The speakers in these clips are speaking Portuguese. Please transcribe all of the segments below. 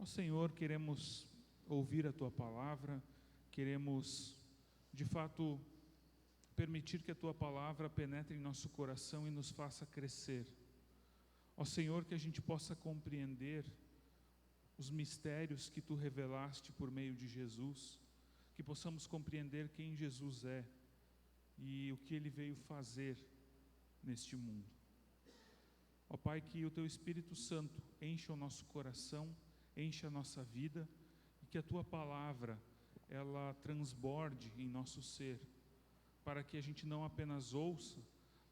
Ó Senhor, queremos ouvir a Tua palavra, queremos, de fato, permitir que a Tua palavra penetre em nosso coração e nos faça crescer. Ó Senhor, que a gente possa compreender os mistérios que Tu revelaste por meio de Jesus, que possamos compreender quem Jesus é e o que Ele veio fazer neste mundo. Ó Pai, que o Teu Espírito Santo encha o nosso coração, encha a nossa vida, e que a Tua palavra, ela transborde em nosso ser, para que a gente não apenas ouça,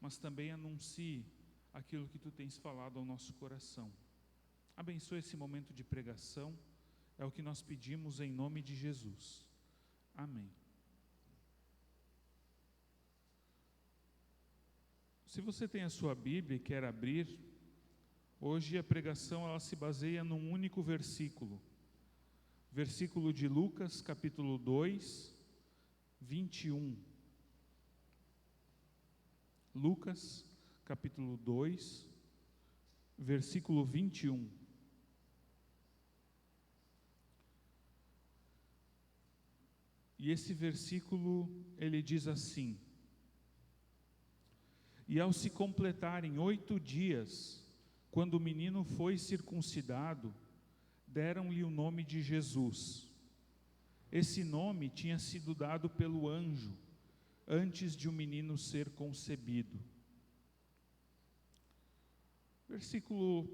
mas também anuncie aquilo que Tu tens falado ao nosso coração. Abençoe esse momento de pregação, é o que nós pedimos em nome de Jesus. Amém. Se você tem a sua Bíblia e quer abrir, hoje a pregação ela se baseia num único versículo. Versículo de Lucas, capítulo 2, 21. Lucas, capítulo 2, versículo 21. E esse versículo, ele diz assim: E ao se completarem 8 dias, quando o menino foi circuncidado, deram-lhe o nome de Jesus. Esse nome tinha sido dado pelo anjo, antes de o menino ser concebido. Versículo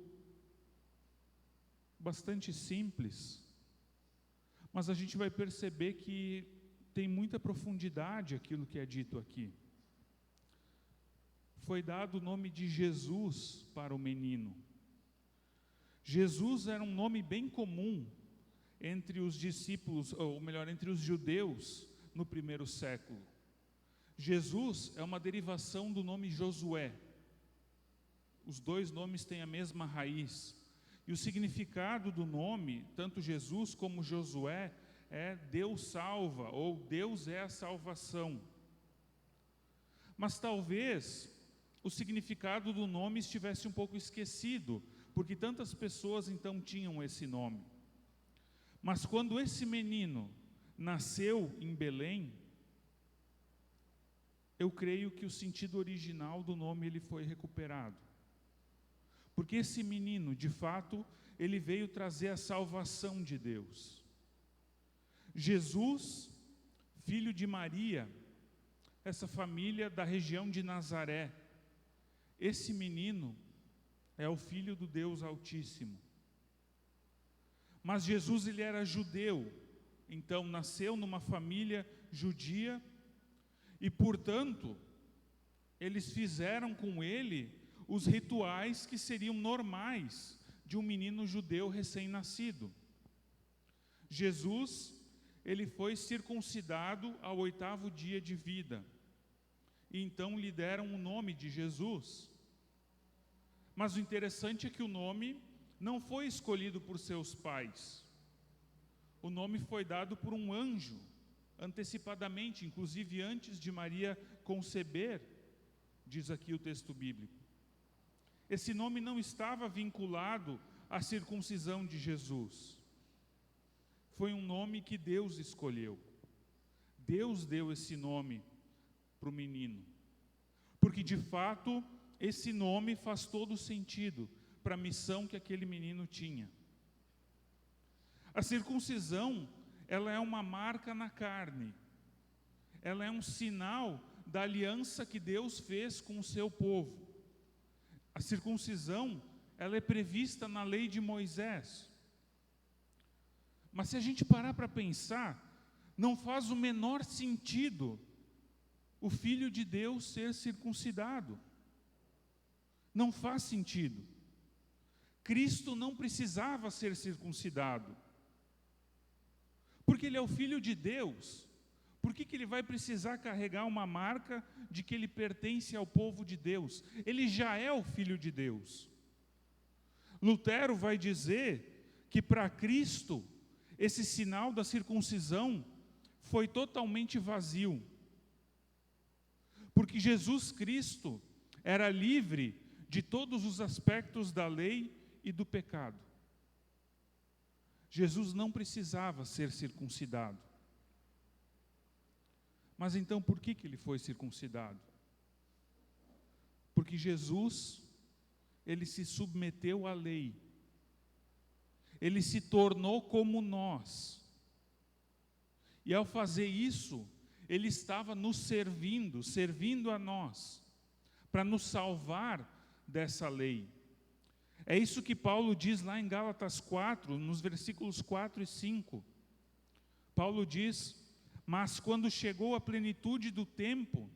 bastante simples, mas a gente vai perceber que tem muita profundidade aquilo que é dito aqui. Foi dado o nome de Jesus para o menino. Jesus era um nome bem comum entre os discípulos, ou melhor, entre os judeus no primeiro século. Jesus é uma derivação do nome Josué. Os dois nomes têm a mesma raiz. E o significado do nome, tanto Jesus como Josué, é Deus salva, ou Deus é a salvação. Mas talvez o significado do nome estivesse um pouco esquecido, porque tantas pessoas então tinham esse nome. Mas quando esse menino nasceu em Belém, eu creio que o sentido original do nome ele foi recuperado. Porque esse menino, de fato, ele veio trazer a salvação de Deus. Jesus, filho de Maria, essa família da região de Nazaré, esse menino é o filho do Deus Altíssimo. Mas Jesus ele era judeu, então nasceu numa família judia e, portanto, eles fizeram com ele os rituais que seriam normais de um menino judeu recém-nascido. Jesus, ele foi circuncidado ao 8º dia de vida. E então lhe deram o nome de Jesus. Mas o interessante é que o nome não foi escolhido por seus pais. O nome foi dado por um anjo, antecipadamente, inclusive antes de Maria conceber, diz aqui o texto bíblico. Esse nome não estava vinculado à circuncisão de Jesus. Foi um nome que Deus escolheu. Deus deu esse nome para o menino. Porque, de fato, esse nome faz todo sentido para a missão que aquele menino tinha. A circuncisão, ela é uma marca na carne. Ela é um sinal da aliança que Deus fez com o seu povo. A circuncisão, ela é prevista na lei de Moisés. Mas se a gente parar para pensar, não faz o menor sentido o Filho de Deus ser circuncidado. Não faz sentido. Cristo não precisava ser circuncidado. Porque Ele é o Filho de Deus. Por que Ele vai precisar carregar uma marca de que Ele pertence ao povo de Deus? Ele já é o Filho de Deus. Lutero vai dizer que para Cristo, esse sinal da circuncisão foi totalmente vazio. Porque Jesus Cristo era livre de todos os aspectos da lei e do pecado. Jesus não precisava ser circuncidado. Mas então por que ele foi circuncidado? Porque Jesus, ele se submeteu à lei. Ele se tornou como nós. E ao fazer isso, ele estava nos servindo a nós, para nos salvar dessa lei. É isso que Paulo diz lá em Gálatas 4, nos versículos 4 e 5. Paulo diz: mas quando chegou a plenitude do tempo,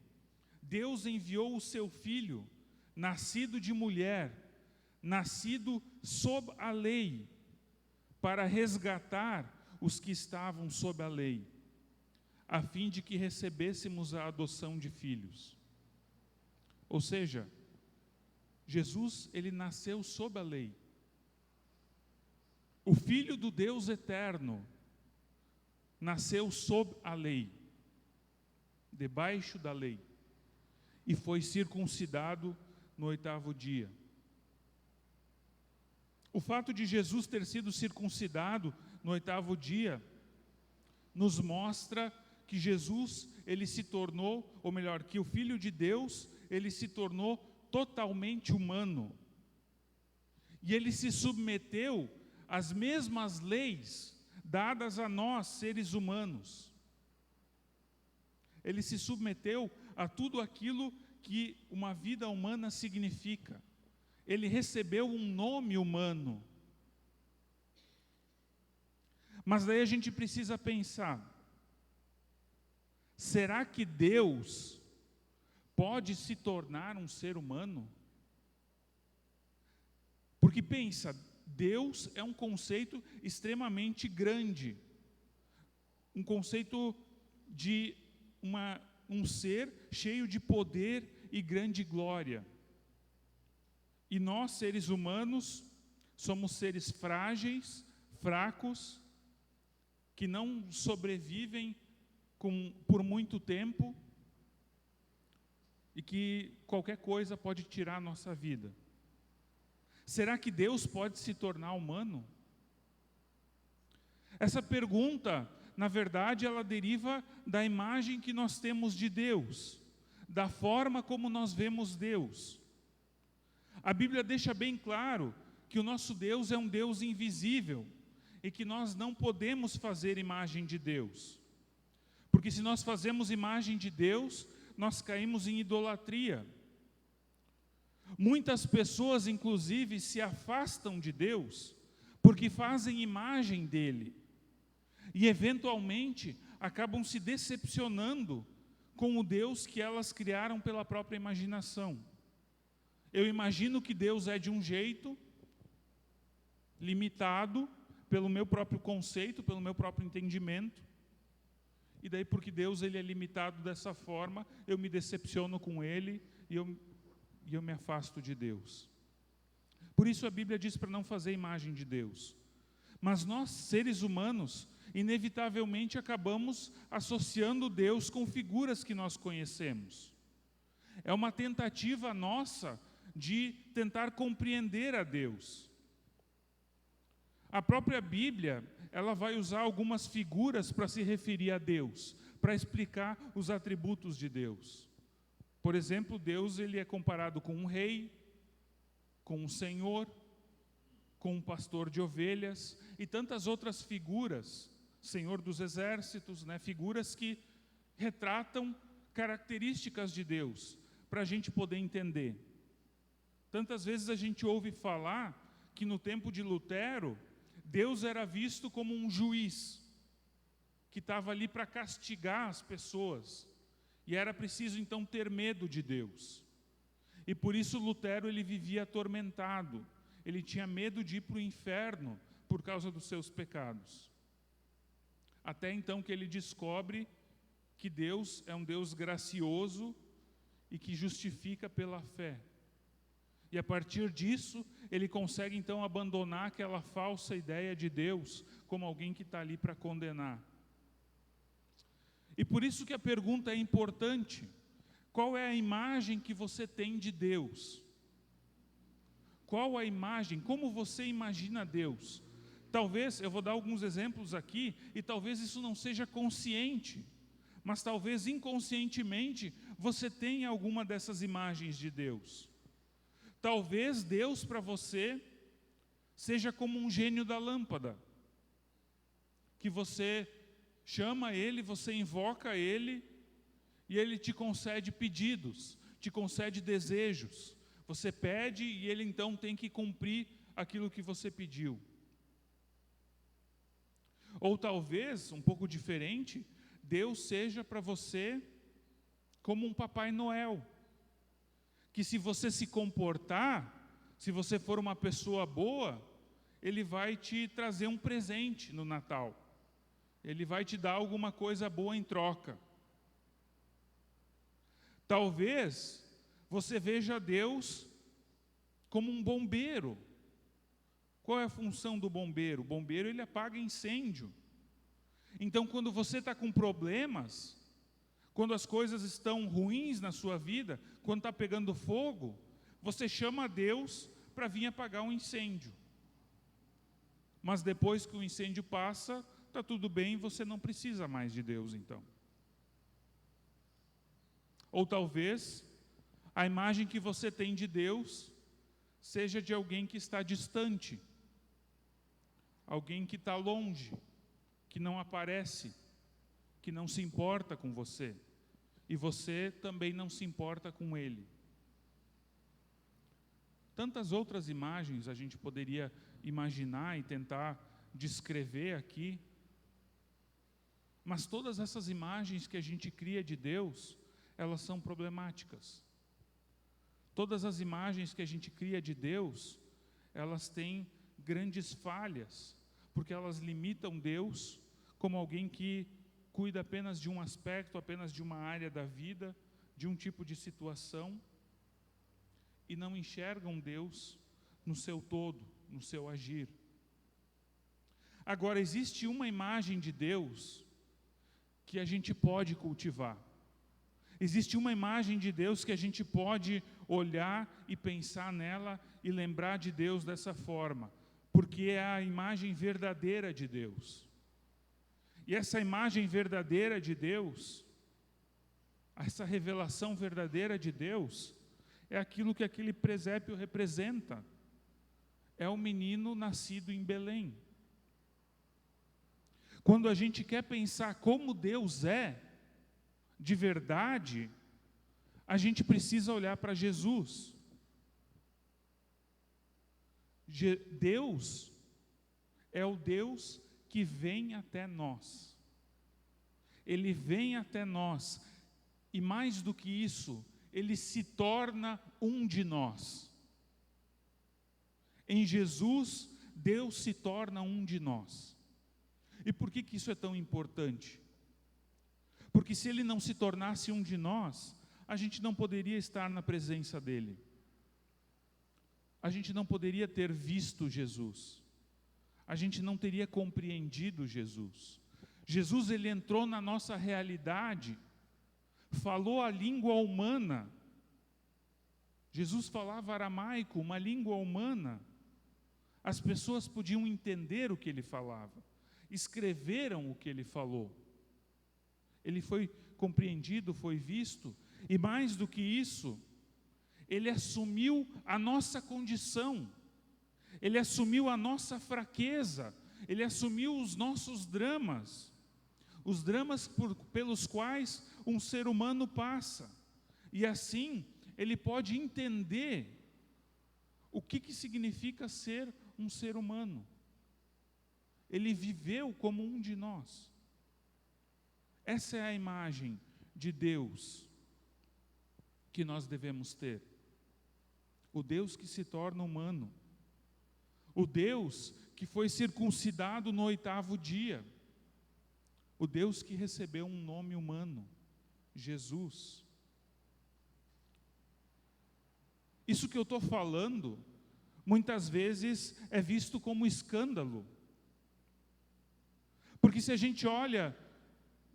Deus enviou o seu Filho, nascido de mulher, nascido sob a lei, para resgatar os que estavam sob a lei, a fim de que recebêssemos a adoção de filhos. Ou seja, Jesus, ele nasceu sob a lei. O Filho do Deus eterno nasceu sob a lei, debaixo da lei, e foi circuncidado no 8º dia. O fato de Jesus ter sido circuncidado no 8º dia nos mostra que Jesus, ele se tornou, ou melhor, que o Filho de Deus, ele se tornou totalmente humano. E ele se submeteu às mesmas leis dadas a nós, seres humanos. Ele se submeteu a tudo aquilo que uma vida humana significa. Ele recebeu um nome humano. Mas daí a gente precisa pensar: será que Deus pode se tornar um ser humano? Porque pensa, Deus é um conceito extremamente grande, um conceito de um ser cheio de poder e grande glória. E nós, seres humanos, somos seres frágeis, fracos, que não sobrevivem por muito tempo e que qualquer coisa pode tirar a nossa vida. Será que Deus pode se tornar humano? Essa pergunta, na verdade, ela deriva da imagem que nós temos de Deus, da forma como nós vemos Deus. A Bíblia deixa bem claro que o nosso Deus é um Deus invisível e que nós não podemos fazer imagem de Deus. Porque se nós fazemos imagem de Deus, nós caímos em idolatria. Muitas pessoas, inclusive, se afastam de Deus porque fazem imagem dele e, eventualmente, acabam se decepcionando com o Deus que elas criaram pela própria imaginação. Eu imagino que Deus é de um jeito limitado pelo meu próprio conceito, pelo meu próprio entendimento. E daí, porque Deus ele é limitado dessa forma, eu me decepciono com Ele e eu me afasto de Deus. Por isso a Bíblia diz para não fazer imagem de Deus. Mas nós, seres humanos, inevitavelmente acabamos associando Deus com figuras que nós conhecemos. É uma tentativa nossa de tentar compreender a Deus. A própria Bíblia, ela vai usar algumas figuras para se referir a Deus, para explicar os atributos de Deus. Por exemplo, Deus ele é comparado com um rei, com um senhor, com um pastor de ovelhas e tantas outras figuras, Senhor dos exércitos, figuras que retratam características de Deus, para a gente poder entender. Tantas vezes a gente ouve falar que no tempo de Lutero, Deus era visto como um juiz, que estava ali para castigar as pessoas, e era preciso então ter medo de Deus. E por isso Lutero ele vivia atormentado, ele tinha medo de ir para o inferno por causa dos seus pecados. Até então que ele descobre que Deus é um Deus gracioso e que justifica pela fé. E a partir disso, ele consegue então abandonar aquela falsa ideia de Deus como alguém que está ali para condenar. E por isso que a pergunta é importante: qual é a imagem que você tem de Deus? Qual a imagem? Como você imagina Deus? Talvez, eu vou dar alguns exemplos aqui, e talvez isso não seja consciente, mas talvez inconscientemente você tenha alguma dessas imagens de Deus. Talvez Deus para você seja como um gênio da lâmpada, que você chama Ele, você invoca Ele, e Ele te concede pedidos, te concede desejos. Você pede e Ele então tem que cumprir aquilo que você pediu. Ou talvez, um pouco diferente, Deus seja para você como um Papai Noel, que se você se comportar, se você for uma pessoa boa, Ele vai te trazer um presente no Natal. Ele vai te dar alguma coisa boa em troca. Talvez você veja Deus como um bombeiro. Qual é a função do bombeiro? O bombeiro, ele apaga incêndio. Então, quando você está com problemas, quando as coisas estão ruins na sua vida, quando está pegando fogo, você chama a Deus para vir apagar um incêndio. Mas depois que o incêndio passa, está tudo bem, você não precisa mais de Deus, então. Ou talvez a imagem que você tem de Deus seja de alguém que está distante, alguém que está longe, que não aparece, que não se importa com você, e você também não se importa com Ele. Tantas outras imagens a gente poderia imaginar e tentar descrever aqui, mas todas essas imagens que a gente cria de Deus, elas são problemáticas. Todas as imagens que a gente cria de Deus, elas têm grandes falhas, porque elas limitam Deus como alguém que cuida apenas de um aspecto, apenas de uma área da vida, de um tipo de situação, e não enxergam Deus no seu todo, no seu agir. Agora, existe uma imagem de Deus que a gente pode cultivar. Existe uma imagem de Deus que a gente pode olhar e pensar nela e lembrar de Deus dessa forma, porque é a imagem verdadeira de Deus. E essa imagem verdadeira de Deus, essa revelação verdadeira de Deus, é aquilo que aquele presépio representa. É o menino nascido em Belém. Quando a gente quer pensar como Deus é, de verdade, a gente precisa olhar para Jesus. Deus é o Deus que vem até nós. Ele vem até nós, e mais do que isso, Ele se torna um de nós. Em Jesus, Deus se torna um de nós. E por que isso é tão importante? Porque se Ele não se tornasse um de nós, a gente não poderia estar na presença dEle. A gente não poderia ter visto Jesus. A gente não teria compreendido Jesus. Jesus, Ele entrou na nossa realidade, falou a língua humana. Jesus falava aramaico, uma língua humana. As pessoas podiam entender o que Ele falava. Escreveram o que Ele falou. Ele foi compreendido, foi visto, e mais do que isso, Ele assumiu a nossa condição, Ele assumiu a nossa fraqueza, Ele assumiu os nossos dramas, os dramas pelos quais um ser humano passa, e assim Ele pode entender o que significa ser um ser humano. Ele viveu como um de nós. Essa é a imagem de Deus que nós devemos ter. O Deus que se torna humano. O Deus que foi circuncidado no 8º dia. O Deus que recebeu um nome humano, Jesus. Isso que eu estou falando, muitas vezes é visto como escândalo. Porque se a gente olha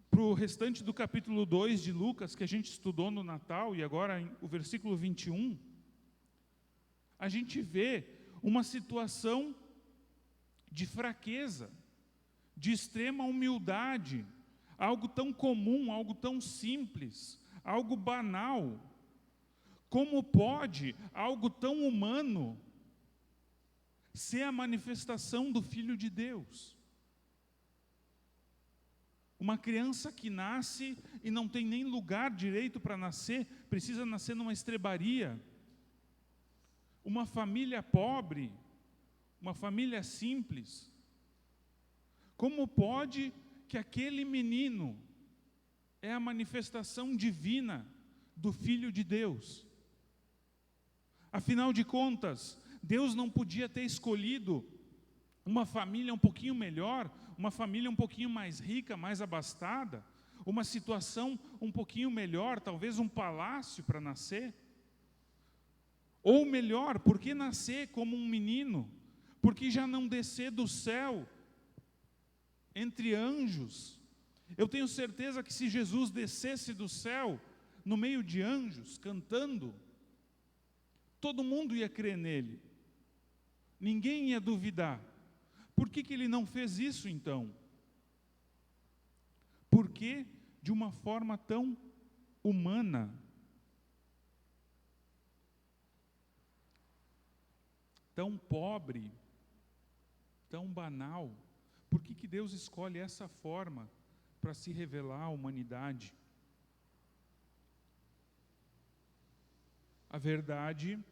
para o restante do capítulo 2 de Lucas, que a gente estudou no Natal, e agora o versículo 21, a gente vê uma situação de fraqueza, de extrema humildade, algo tão comum, algo tão simples, algo banal. Como pode algo tão humano ser a manifestação do Filho de Deus? Uma criança que nasce e não tem nem lugar direito para nascer, precisa nascer numa estrebaria. Uma família pobre, uma família simples. Como pode que aquele menino é a manifestação divina do Filho de Deus? Afinal de contas, Deus não podia ter escolhido uma família um pouquinho melhor, uma família um pouquinho mais rica, mais abastada, uma situação um pouquinho melhor, talvez um palácio para nascer? Ou melhor, por que nascer como um menino? Por que já não descer do céu entre anjos? Eu tenho certeza que se Jesus descesse do céu, no meio de anjos, cantando, todo mundo ia crer nele. Ninguém ia duvidar. Por que ele não fez isso então? Por que de uma forma tão humana? Tão pobre, tão banal? Por que Deus escolhe essa forma para se revelar à humanidade? A verdade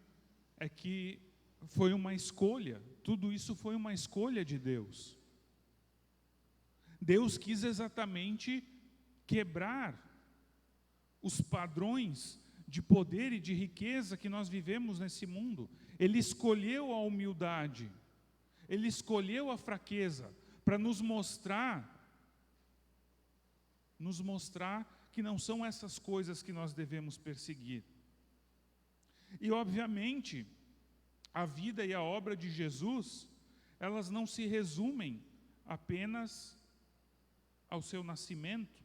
é que foi uma escolha, tudo isso foi uma escolha de Deus. Deus quis exatamente quebrar os padrões de poder e de riqueza que nós vivemos nesse mundo. Ele escolheu a humildade, Ele escolheu a fraqueza para nos mostrar que não são essas coisas que nós devemos perseguir. E obviamente, a vida e a obra de Jesus, elas não se resumem apenas ao seu nascimento,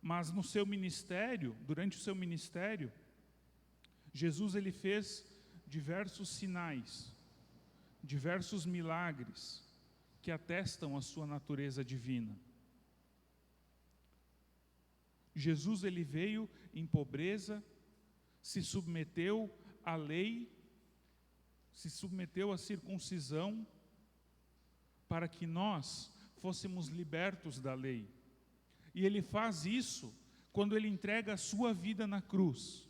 mas no seu ministério, durante o seu ministério, Jesus ele fez diversos sinais, diversos milagres que atestam a sua natureza divina. Jesus ele veio em pobreza, se submeteu à lei, se submeteu à circuncisão, para que nós fôssemos libertos da lei. E ele faz isso quando ele entrega a sua vida na cruz.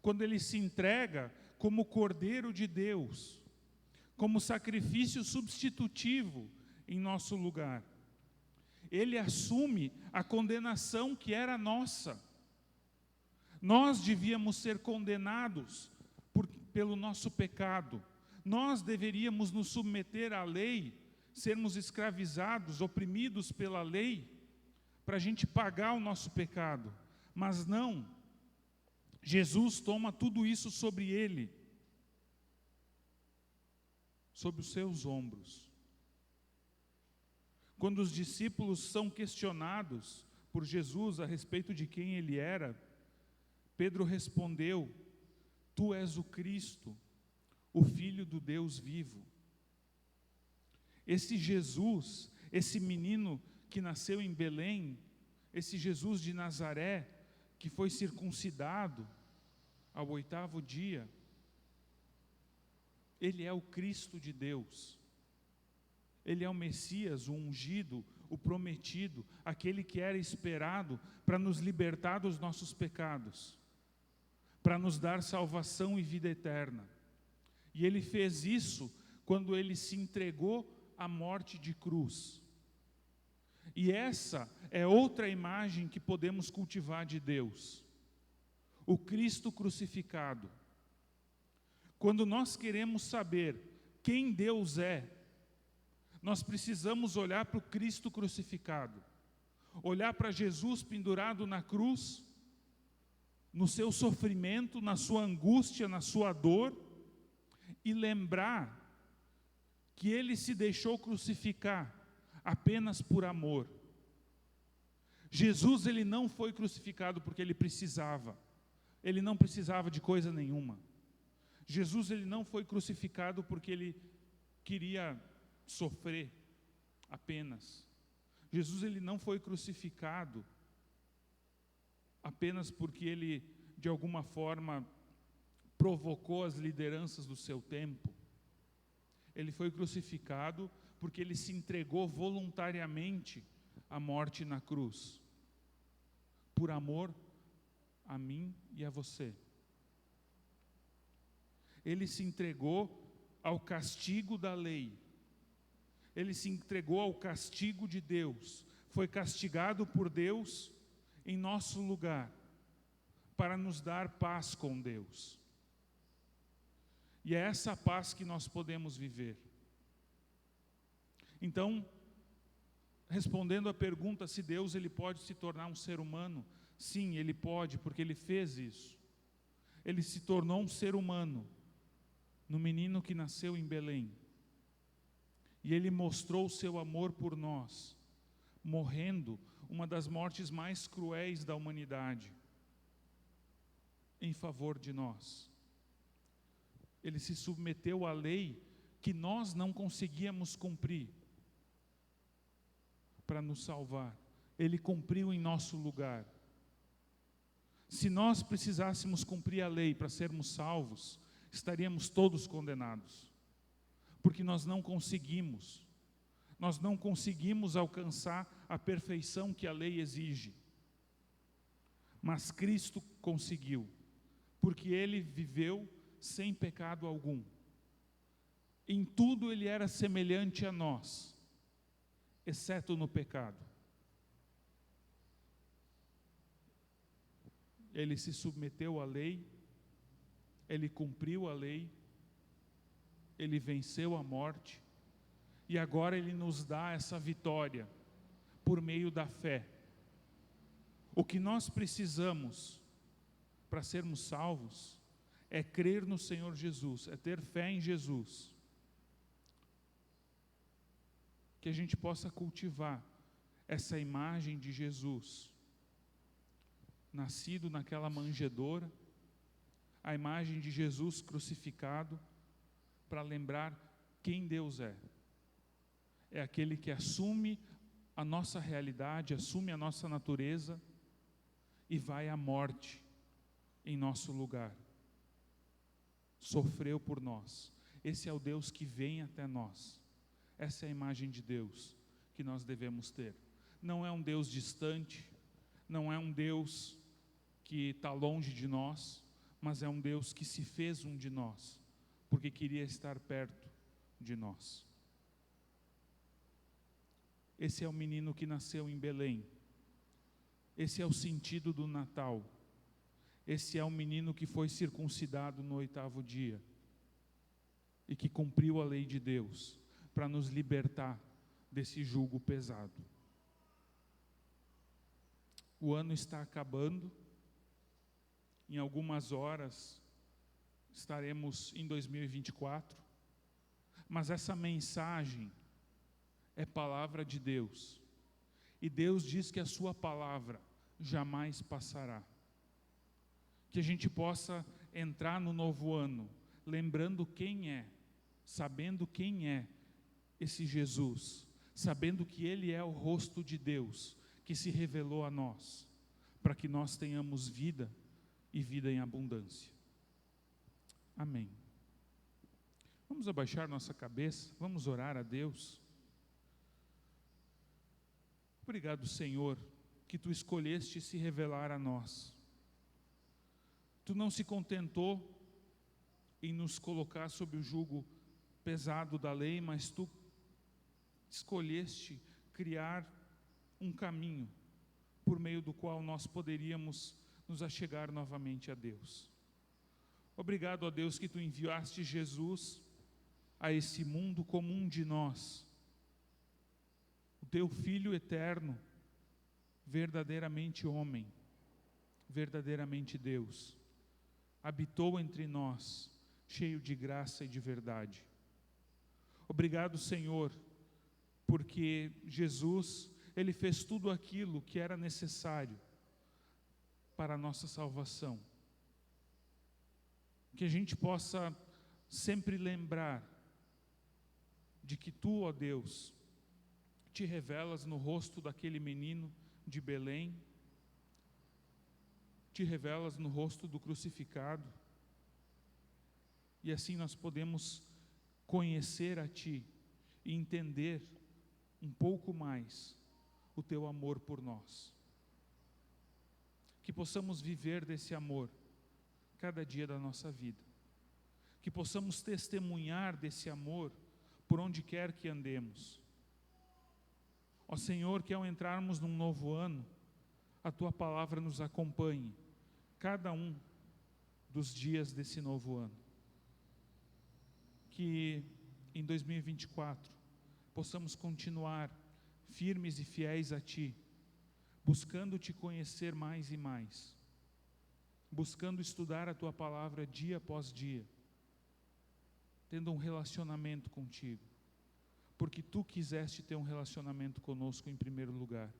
Quando ele se entrega como Cordeiro de Deus, como sacrifício substitutivo em nosso lugar. Ele assume a condenação que era nossa. Nós devíamos ser condenados pelo nosso pecado. Nós deveríamos nos submeter à lei, sermos escravizados, oprimidos pela lei, para a gente pagar o nosso pecado. Mas não, Jesus toma tudo isso sobre Ele, sobre os seus ombros. Quando os discípulos são questionados por Jesus a respeito de quem Ele era, Pedro respondeu: Tu és o Cristo, o Filho do Deus vivo. Esse Jesus, esse menino que nasceu em Belém, esse Jesus de Nazaré, que foi circuncidado ao 8º dia, Ele é o Cristo de Deus. Ele é o Messias, o ungido, o prometido, aquele que era esperado para nos libertar dos nossos pecados, para nos dar salvação e vida eterna. E Ele fez isso quando Ele se entregou à morte de cruz. E essa é outra imagem que podemos cultivar de Deus, o Cristo crucificado. Quando nós queremos saber quem Deus é, nós precisamos olhar para o Cristo crucificado, olhar para Jesus pendurado na cruz, no seu sofrimento, na sua angústia, na sua dor, e lembrar que Ele se deixou crucificar apenas por amor. Jesus, Ele não foi crucificado porque Ele precisava. Ele não precisava de coisa nenhuma. Jesus, Ele não foi crucificado porque Ele queria sofrer apenas. Jesus, ele não foi crucificado apenas porque ele, de alguma forma, provocou as lideranças do seu tempo. Ele foi crucificado porque ele se entregou voluntariamente à morte na cruz, por amor a mim e a você. Ele se entregou ao castigo da lei. Ele se entregou ao castigo de Deus. Foi castigado por Deus em nosso lugar, para nos dar paz com Deus. E é essa paz que nós podemos viver. Então, respondendo à pergunta se Deus ele pode se tornar um ser humano, sim, ele pode, porque ele fez isso. Ele se tornou um ser humano no menino que nasceu em Belém. E ele mostrou o seu amor por nós, morrendo uma das mortes mais cruéis da humanidade, em favor de nós. Ele se submeteu à lei que nós não conseguíamos cumprir, para nos salvar. Ele cumpriu em nosso lugar. Se nós precisássemos cumprir a lei para sermos salvos, estaríamos todos condenados, porque nós não conseguimos alcançar a perfeição que a lei exige. Mas Cristo conseguiu, porque ele viveu sem pecado algum. Em tudo ele era semelhante a nós, exceto no pecado. Ele se submeteu à lei, ele cumpriu a lei, ele venceu a morte, e agora ele nos dá essa vitória por meio da fé. O que nós precisamos para sermos salvos é crer no Senhor Jesus, é ter fé em Jesus. Que a gente possa cultivar essa imagem de Jesus, nascido naquela manjedoura, a imagem de Jesus crucificado, para lembrar quem Deus é. É aquele que assume a nossa realidade, assume a nossa natureza e vai à morte em nosso lugar. Sofreu por nós. Esse é o Deus que vem até nós. Essa é a imagem de Deus que nós devemos ter. Não é um Deus distante, não é um Deus que está longe de nós, mas é um Deus que se fez um de nós, porque queria estar perto de nós. Esse é o menino que nasceu em Belém. Esse é o sentido do Natal. Esse é o menino que foi circuncidado no 8º dia e que cumpriu a lei de Deus para nos libertar desse jugo pesado. O ano está acabando. Em algumas horas estaremos em 2024. Mas essa mensagem é palavra de Deus. E Deus diz que a sua palavra jamais passará. Que a gente possa entrar no novo ano, lembrando quem é, sabendo quem é esse Jesus, sabendo que Ele é o rosto de Deus, que se revelou a nós, para que nós tenhamos vida e vida em abundância. Amém. Vamos abaixar nossa cabeça, vamos orar a Deus. Obrigado, Senhor, que Tu escolheste se revelar a nós. Tu não se contentou em nos colocar sob o jugo pesado da lei, mas Tu escolheste criar um caminho por meio do qual nós poderíamos nos achegar novamente a Deus. Obrigado a Deus que Tu enviaste Jesus a esse mundo como um de nós, o Teu Filho eterno, verdadeiramente homem, verdadeiramente Deus, habitou entre nós, cheio de graça e de verdade. Obrigado, Senhor, porque Jesus, Ele fez tudo aquilo que era necessário para a nossa salvação. Que a gente possa sempre lembrar de que tu, ó Deus, te revelas no rosto daquele menino de Belém, te revelas no rosto do crucificado, e assim nós podemos conhecer a Ti e entender um pouco mais o Teu amor por nós. Que possamos viver desse amor cada dia da nossa vida. Que possamos testemunhar desse amor por onde quer que andemos. Ó Senhor, que ao entrarmos num novo ano, a Tua palavra nos acompanhe cada um dos dias desse novo ano. Que em 2024 possamos continuar firmes e fiéis a Ti, buscando Te conhecer mais e mais, buscando estudar a Tua palavra dia após dia, tendo um relacionamento contigo, porque Tu quiseste ter um relacionamento conosco em primeiro lugar.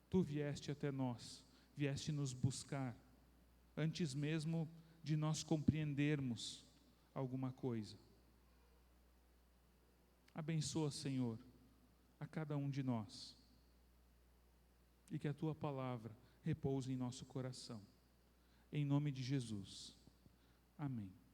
Tu vieste até nós, vieste nos buscar, antes mesmo de nós compreendermos alguma coisa. Abençoa, Senhor, a cada um de nós, e que a Tua palavra repouse em nosso coração. Em nome de Jesus. Amém.